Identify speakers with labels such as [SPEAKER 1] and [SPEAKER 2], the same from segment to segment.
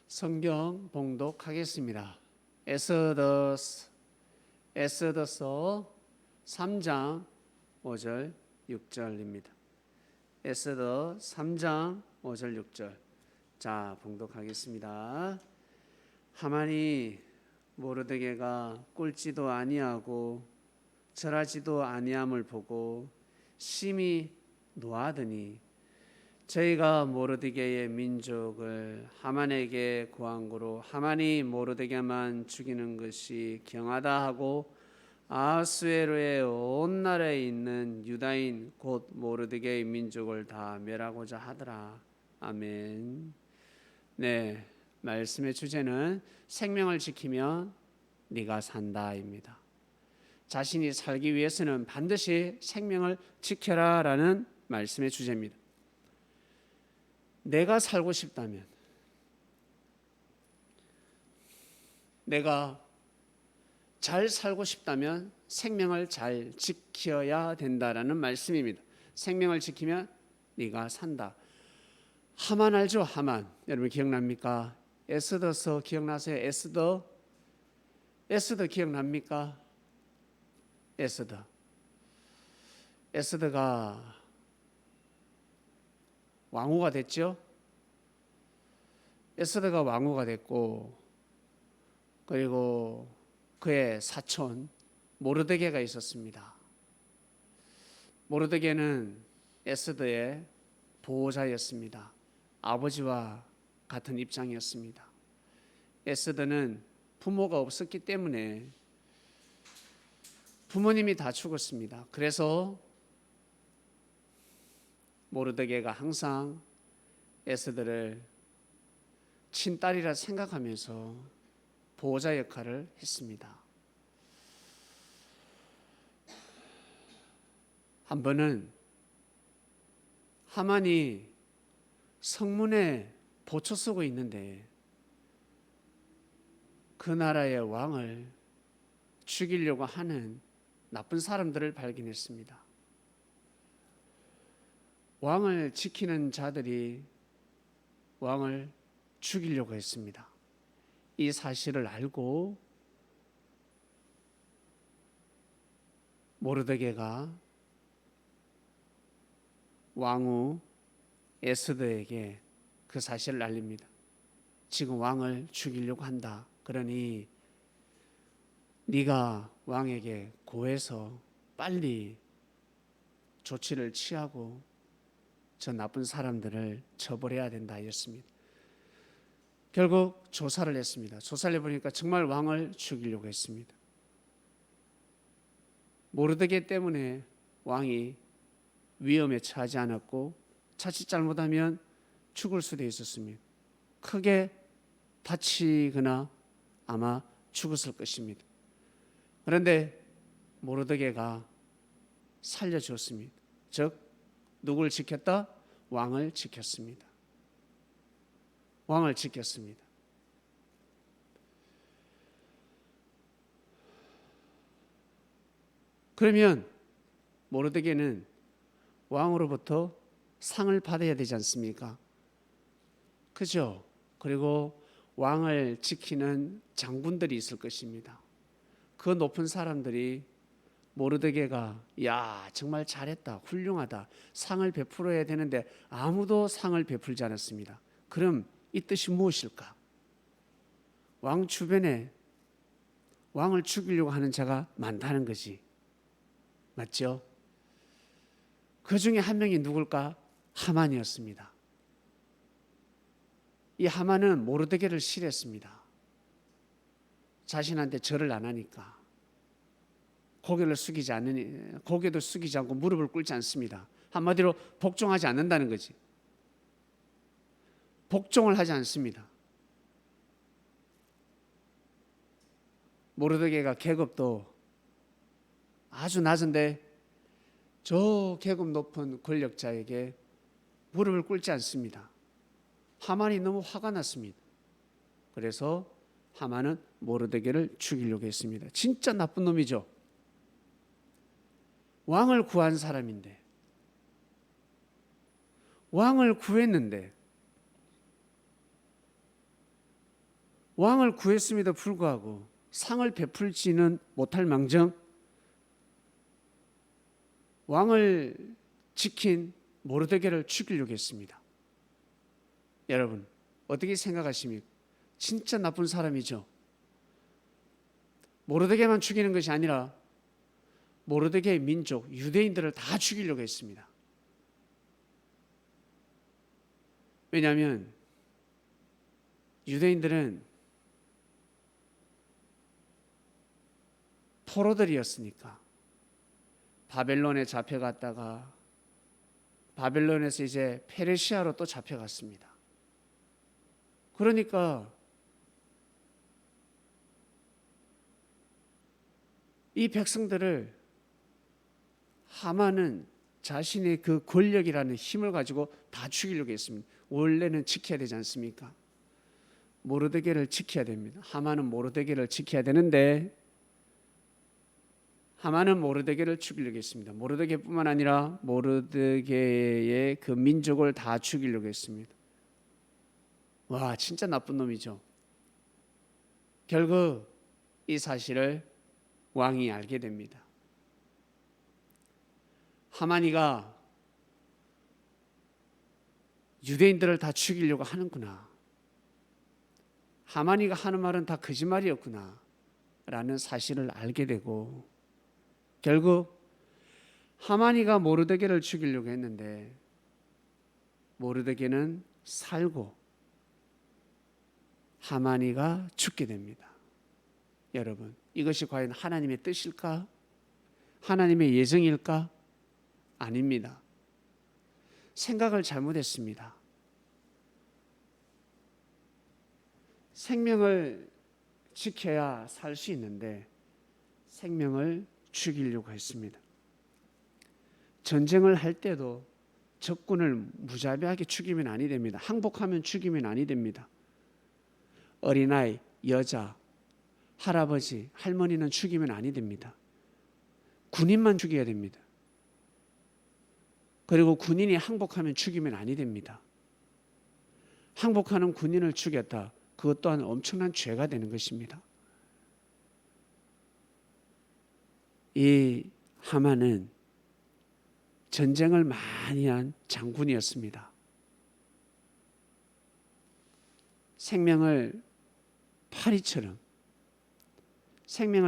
[SPEAKER 1] 성경 봉독하겠습니다. 에스더서 3장 5절 6절입니다. 에스더 3장 5절 6절. 자, 봉독하겠습니다. 하만이 모르드게가 꿀지도 아니하고 절하지도 아니함을 보고 심히 노하더니 저희가 모르드게의 민족을 하만에게 구한 거로 하만이 모르드게만 죽이는 것이 경하다 하고 아하수에로의 온 나라에 있는 유다인 곧 모르드게의 민족을 다 멸하고자 하더라. 아멘. 네, 말씀의 주제는 생명을 지키면 네가 산다입니다. 자신이 살기 위해서는 반드시 생명을 지켜라라는 말씀의 주제입니다. 내가 살고 싶다면, 내가 잘 살고 싶다면 생명을 잘 지켜야 된다라는 말씀입니다. 생명을 지키면 네가 산다. 하만 알죠? 하만. 여러분 기억납니까? 에스더서 기억나세요? 에스더 기억납니까? 에스더가 왕후가 됐죠. 에스더가 왕후가 됐고, 그리고 그의 사촌 모르드게가 있었습니다. 모르드게는 에스더의 보호자였습니다. 아버지와 같은 입장이었습니다. 에스더는 부모가 없었기 때문에 부모님이 다 죽었습니다. 그래서 모르드게가 항상 에스더를 친딸이라 생각하면서 보호자 역할을 했습니다. 한 번은 하만이 성문에 보초 쓰고 있는데 그 나라의 왕을 죽이려고 하는 나쁜 사람들을 발견했습니다. 왕을 지키는 자들이 왕을 죽이려고 했습니다. 이 사실을 알고 모르드게가 왕후 에스더에게 그 사실을 알립니다. 지금 왕을 죽이려고 한다. 그러니 네가 왕에게 고해서 빨리 조치를 취하고 저 나쁜 사람들을 처벌해야 된다 하였습니다. 결국 조사를 했습니다. 조사를 해보니까 정말 왕을 죽이려고 했습니다. 모르드게 때문에 왕이 위험에 처하지 않았고 자칫 잘못하면 죽을 수도 있었습니다. 크게 다치거나 아마 죽었을 것입니다. 그런데 모르드게가 살려주었습니다. 즉 누굴 지켰다? 왕을 지켰습니다. 왕을 지켰습니다. 그러면 모르드게는 왕으로부터 상을 받아야 되지 않습니까? 그죠? 그리고 왕을 지키는 장군들이 있을 것입니다. 그 높은 사람들이 모르드게가 야 정말 잘했다, 훌륭하다, 상을 베풀어야 되는데 아무도 상을 베풀지 않았습니다. 그럼 이 뜻이 무엇일까? 왕 주변에 왕을 죽이려고 하는 자가 많다는 거지. 맞죠? 그 중에 한 명이 누굴까? 하만이었습니다. 이 하만은 모르드게를 싫어했습니다. 자신한테 절을 안 하니까. 고개도 숙이지 않고 무릎을 꿇지 않습니다. 한마디로 복종하지 않는다는 거지. 복종을 하지 않습니다. 모르드게가 계급도 아주 낮은데 저 계급 높은 권력자에게 무릎을 꿇지 않습니다. 하만이 너무 화가 났습니다. 그래서 하만은 모르드게를 죽이려고 했습니다. 진짜 나쁜 놈이죠. 왕을 구한 사람인데, 왕을 구했는데 왕을 구했음에도 불구하고 상을 베풀지는 못할 망정 왕을 지킨 모르드게를 죽이려고 했습니다. 여러분 어떻게 생각하십니까? 진짜 나쁜 사람이죠. 모르드게만 죽이는 것이 아니라 모르드게의 민족 유대인들을 다 죽이려고 했습니다. 왜냐하면 유대인들은 포로들이었으니까 바벨론에 잡혀갔다가 바벨론에서 이제 페르시아로 또 잡혀갔습니다. 그러니까 이 백성들을 하만은 자신의 그 권력이라는 힘을 가지고 다 죽이려고 했습니다. 원래는 지켜야 되지 않습니까? 모르드게를 지켜야 됩니다. 하만은 모르드게를 지켜야 되는데 하만은 모르드게를 죽이려고 했습니다. 모르드게뿐만 아니라 모르드게의 그 민족을 다 죽이려고 했습니다. 와, 진짜 나쁜 놈이죠. 결국 이 사실을 왕이 알게 됩니다. 하만이가 유대인들을 다 죽이려고 하는구나. 하만이가 하는 말은 다 거짓말이었구나 라는 사실을 알게 되고 결국 하만이가 모르드게를 죽이려고 했는데 모르드게는 살고 하만이가 죽게 됩니다. 여러분 이것이 과연 하나님의 뜻일까? 하나님의 예정일까? 아닙니다. 생각을 잘못했습니다. 생명을 지켜야 살 수 있는데 생명을 죽이려고 했습니다. 전쟁을 할 때도 적군을 무자비하게 죽이면 아니 됩니다. 항복하면 죽이면 아니 됩니다. 어린아이, 여자, 할아버지, 할머니는 죽이면 아니 됩니다. 군인만 죽여야 됩니다. 그리고 군인이 항복하면 죽이면 아니 됩니다. 항복하는 군인을 죽였다. 그것 또한 엄청난 죄가 되는 것입니다. 이 하만은 전쟁을 많이 한 장군이었습니다. 생명을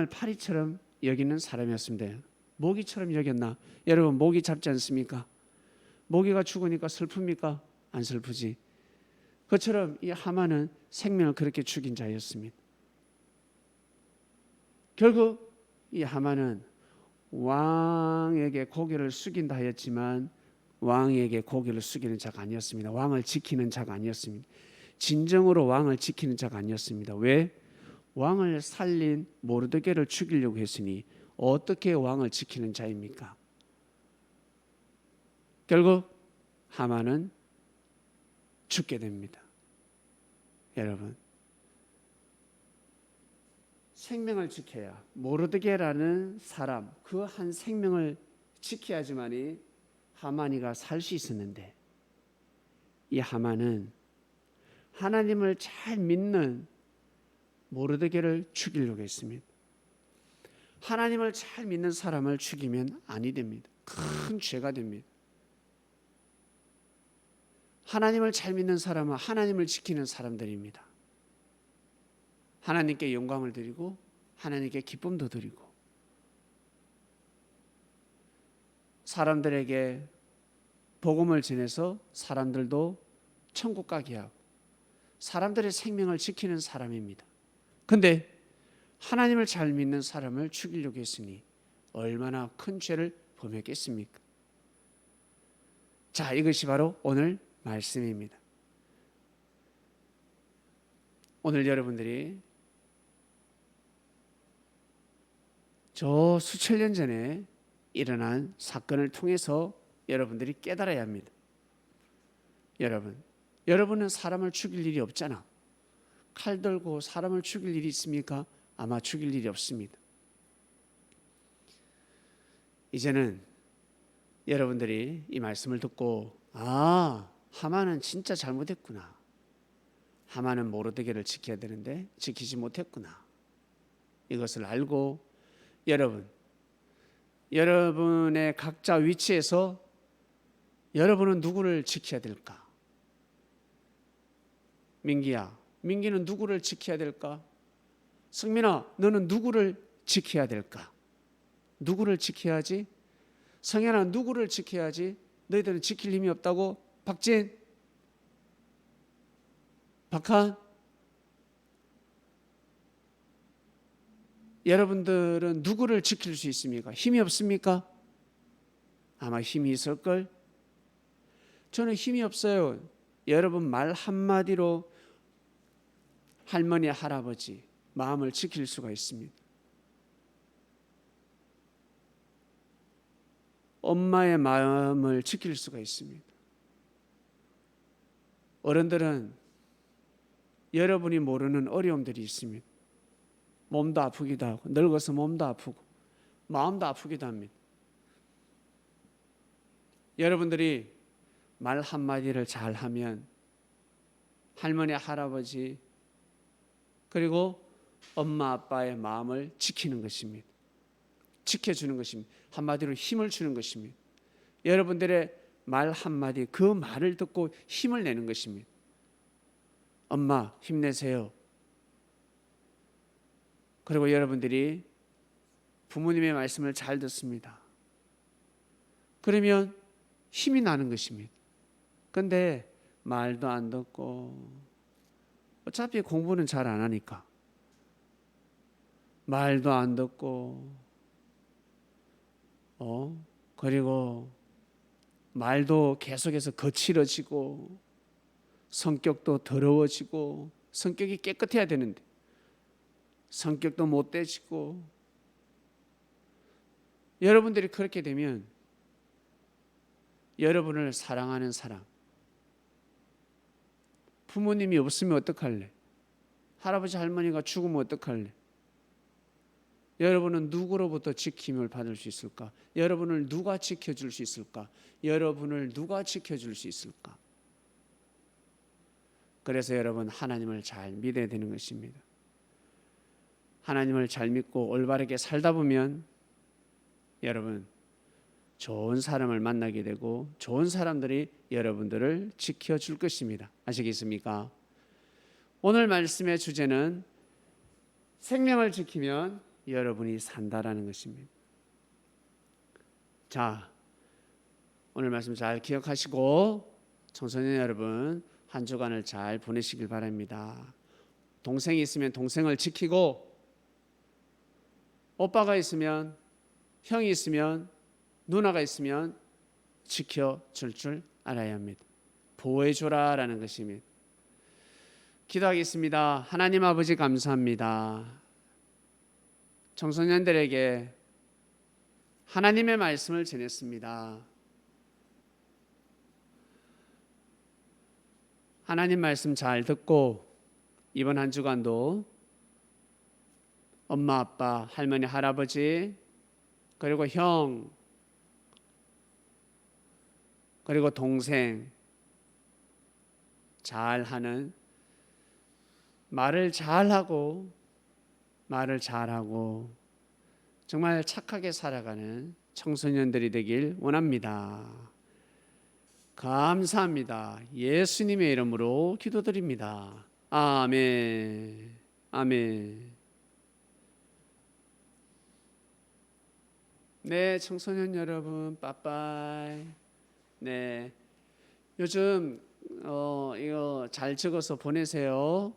[SPEAKER 1] 파리처럼 여기는 사람이었습니다. 모기처럼 여겼나? 여러분 모기 잡지 않습니까? 모기가 죽으니까 슬픕니까? 안 슬프지. 그처럼 이 하만은 생명을 그렇게 죽인 자였습니다. 결국 이 하만은 왕에게 고개를 숙인다 하였지만 왕에게 고개를 숙이는 자가 아니었습니다. 왕을 지키는 자가 아니었습니다. 진정으로 왕을 지키는 자가 아니었습니다. 왜? 왕을 살린 모르드게를 죽이려고 했으니 어떻게 왕을 지키는 자입니까? 결국 하만은 죽게 됩니다. 여러분 생명을 지켜야 모르드게라는 사람 그 한 생명을 지켜야지만이 하만이가 살 수 있었는데 이 하만은 하나님을 잘 믿는 모르드게를 죽이려고 했습니다. 하나님을 잘 믿는 사람을 죽이면 아니 됩니다. 큰 죄가 됩니다. 하나님을 잘 믿는 사람은 하나님을 지키는 사람들입니다. 하나님께 영광을 드리고 하나님께 기쁨도 드리고 사람들에게 복음을 전해서 사람들도 천국 가게 하고 사람들의 생명을 지키는 사람입니다. 그런데 하나님을 잘 믿는 사람을 죽이려고 했으니 얼마나 큰 죄를 범했겠습니까? 자, 이것이 바로 오늘 말씀입니다. 오늘 여러분들이 저 수천 년 전에 일어난 사건을 통해서 여러분들이 깨달아야 합니다. 여러분은 사람을 죽일 일이 없잖아. 칼 들고 사람을 죽일 일이 있습니까? 아마 죽일 일이 없습니다. 이제는 여러분들이 이 말씀을 듣고 하만은 진짜 잘못했구나. 하만은 모르드게를 지켜야 되는데 지키지 못했구나. 이것을 알고 여러분의 각자 위치에서 여러분은 누구를 지켜야 될까? 민기야, 민기는 누구를 지켜야 될까? 승민아, 너는 누구를 지켜야 될까? 누구를 지켜야지? 성현아, 누구를 지켜야지? 너희들은 지킬 힘이 없다고? 박진, 박한, 여러분들은 누구를 지킬 수 있습니까? 힘이 없습니까? 아마 힘이 있을걸? 저는 힘이 없어요. 여러분 말 한마디로 할머니, 할아버지 마음을 지킬 수가 있습니다. 엄마의 마음을 지킬 수가 있습니다. 어른들은 여러분이 모르는 어려움들이 있습니다. 몸도 아프기도 하고, 늙어서 몸도 아프고 마음도 아프기도 합니다. 여러분들이 말 한마디를 잘하면 할머니, 할아버지 그리고 엄마, 아빠의 마음을 지키는 것입니다. 지켜주는 것입니다. 한마디로 힘을 주는 것입니다. 여러분들의 말 한마디, 그 말을 듣고 힘을 내는 것입니다. 엄마 힘내세요. 그리고 여러분들이 부모님의 말씀을 잘 듣습니다. 그러면 힘이 나는 것입니다. 그런데 말도 안 듣고 어차피 공부는 잘 안 하니까 말도 안 듣고 그리고 말도 계속해서 거칠어지고 성격도 더러워지고 성격이 깨끗해야 되는데 성격도 못되지고 여러분들이 그렇게 되면 여러분을 사랑하는 사람 부모님이 없으면 어떡할래? 할아버지 할머니가 죽으면 어떡할래? 여러분은 누구로부터 지킴을 받을 수 있을까? 여러분을 누가 지켜줄 수 있을까? 여러분을 누가 지켜줄 수 있을까? 그래서 여러분 하나님을 잘 믿어야 되는 것입니다. 하나님을 잘 믿고 올바르게 살다 보면 여러분 좋은 사람을 만나게 되고 좋은 사람들이 여러분들을 지켜줄 것입니다. 아시겠습니까? 오늘 말씀의 주제는 생명을 지키면 여러분이 산다라는 것입니다. 자, 오늘 말씀 잘 기억하시고 청소년 여러분 한 주간을 잘 보내시길 바랍니다. 동생이 있으면 동생을 지키고 오빠가 있으면 형이 있으면 누나가 있으면 지켜줄 줄 알아야 합니다. 보호해줘라라는 것입니다. 기도하겠습니다. 하나님 아버지 감사합니다. 청소년들에게 하나님의 말씀을 전했습니다. 하나님 말씀 잘 듣고 이번 한 주간도 엄마, 아빠, 할머니, 할아버지 그리고 형 그리고 동생 잘하는 말을 잘하고 정말 착하게 살아가는 청소년들이 되길 원합니다. 감사합니다. 예수님의 이름으로 기도드립니다. 아멘. 아멘. 네, 청소년 여러분, 빠빠이. 네, 요즘 이거 잘 적어서 보내세요.